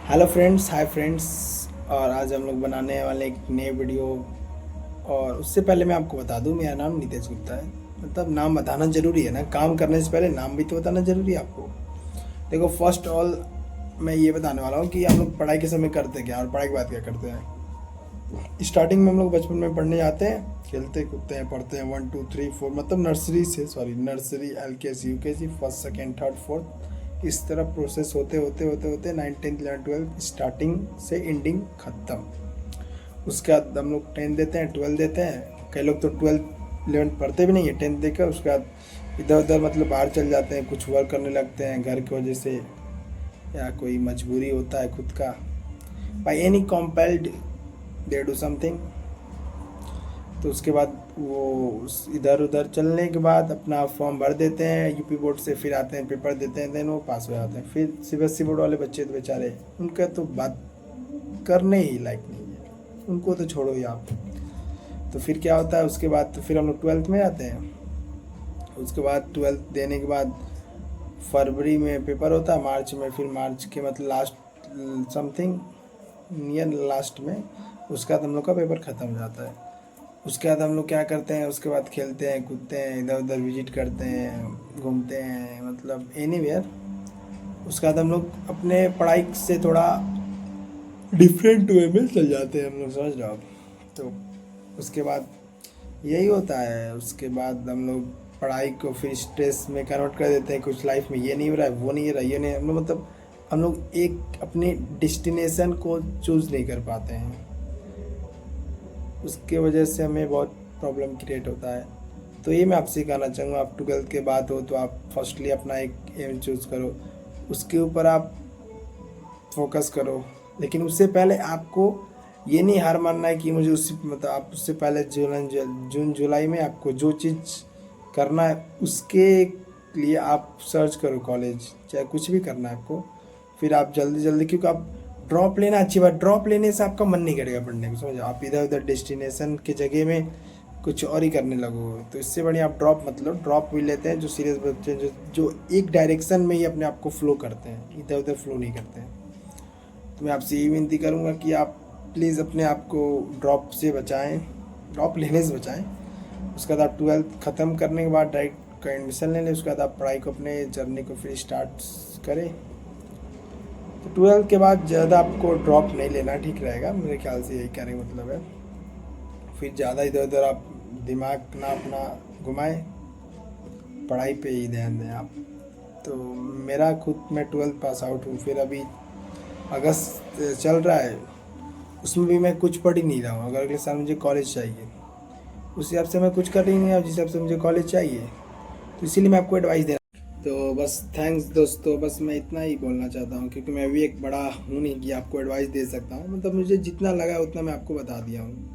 Hello friends, hi friends. और आज हम लोग बनाने वाले एक नए वीडियो। और उससे पहले मैं आपको बता दूं, मेरा नाम नितेश गुप्ता है। मतलब नाम बताना ज़रूरी है ना, काम करने से पहले नाम भी तो बताना ज़रूरी है आपको। देखो, फर्स्ट ऑल मैं ये बताने वाला हूँ कि हम लोग पढ़ाई के समय करते क्या और पढ़ाई के बाद क्या करते हैं। स्टार्टिंग में हम लोग बचपन में पढ़ने जाते हैं, खेलते कूदते हैं, पढ़ते हैं 1 2 3 4, मतलब nursery LKG UKG first second third fourth, इस तरह प्रोसेस होते होते होते होते 9 10 11 12 स्टार्टिंग से एंडिंग ख़त्म। उसके बाद हम लोग 10 देते हैं, 12 देते हैं। कई लोग तो 12 11 पढ़ते भी नहीं है, 10 देकर उसके बाद इधर उधर मतलब बाहर चल जाते हैं, कुछ वर्क करने लगते हैं घर की वजह से, या कोई मजबूरी होता है खुद का, by any compelled they do something. तो उसके बाद वो इधर उधर चलने के बाद अपना फॉर्म भर देते हैं यूपी बोर्ड से, फिर आते हैं पेपर देते हैं, देन वो पास हो जाते हैं। फिर CBSE बोर्ड वाले बच्चे तो बेचारे, उनका तो बात करने ही लायक नहीं है, उनको तो छोड़ो ही आप। तो फिर क्या होता है उसके बाद, तो फिर हम लोग 12th में आते हैं। उसके बाद 12th देने के बाद फरवरी में पेपर होता है, मार्च में, फिर मार्च के मतलब लास्ट समथिंग नियर लास्ट में उसके बाद हम लोग का पेपर ख़त्म हो जाता है। उसके बाद हम लोग क्या करते हैं, उसके बाद खेलते हैं कूदते हैं, इधर उधर विजिट करते हैं, घूमते हैं, मतलब एनीवेयर। उसके बाद हम लोग अपने पढ़ाई से थोड़ा डिफरेंट वे में चल जाते हैं हम लोग, समझ रहे हो आप। तो उसके बाद यही होता है। उसके बाद हम लोग पढ़ाई को फिर स्ट्रेस में कन्वर्ट कर देते हैं, कुछ लाइफ में ये नहीं हो रहा है, वो नहीं हो रहा है, ये नहीं, हम लोग मतलब हम लोग एक अपने डेस्टिनेशन को चूज़ नहीं कर पाते हैं। उसके वजह से हमें बहुत प्रॉब्लम क्रिएट होता है। तो ये मैं आपसे कहना चाहूँगा, आप 12th के बाद हो तो आप फर्स्टली अपना एक एम चूज़ करो, उसके ऊपर आप फोकस करो। लेकिन उससे पहले आपको ये नहीं हार मानना है कि मुझे उसी मतलब आप उससे पहले जून जुलाई में आपको जो चीज़ करना है उसके लिए आप सर्च करो कॉलेज, चाहे कुछ भी करना है आपको। फिर आप जल्दी जल्दी, क्योंकि आप ड्रॉप लेना अच्छी बात, ड्रॉप लेने से आपका मन नहीं करेगा पढ़ने को, समझो। आप इधर उधर डेस्टिनेशन की जगह में कुछ और ही करने लगो, तो इससे बढ़िया आप ड्रॉप मत लो। ड्रॉप भी लेते हैं जो सीरियस बच्चे हैं, जो एक डायरेक्शन में ही अपने आप को फ्लो करते हैं, इधर उधर फ्लो नहीं करते हैं। तो मैं आपसे यही विनती करूँगा कि आप प्लीज़ अपने आप को ड्रॉप से बचाएं, ड्रॉप लेने से बचाएं। उसके बाद आप 12th ख़त्म करने के बाद डायरेक्ट का एडमिशन ले लें। उसके बाद आप पढ़ाई को, अपने जर्नी को फिर स्टार्ट करें। तो 12th के बाद ज़्यादा आपको ड्रॉप नहीं लेना ठीक रहेगा, मेरे ख्याल से यही कहने का मतलब है। फिर ज़्यादा इधर उधर आप दिमाग ना अपना घुमाएं, पढ़ाई पे ही ध्यान दें आप। तो मेरा खुद, मैं 12th पास आउट हूँ, फिर अभी अगस्त चल रहा है, उसमें भी मैं कुछ पढ़ ही नहीं रहा हूँ। अगर अगले साल मुझे कॉलेज चाहिए, उस हिसाब से मैं कुछ कर ही नहीं रहा हूँ जिस हिसाब से मुझे कॉलेज चाहिए। तो इसीलिए मैं आपको एडवाइस दे रहा हूँ। तो बस थैंक्स दोस्तों, बस मैं इतना ही बोलना चाहता हूँ, क्योंकि मैं भी एक बड़ा हूँ नहीं कि आपको एडवाइस दे सकता हूँ। मतलब मुझे जितना लगा उतना मैं आपको बता दिया हूँ।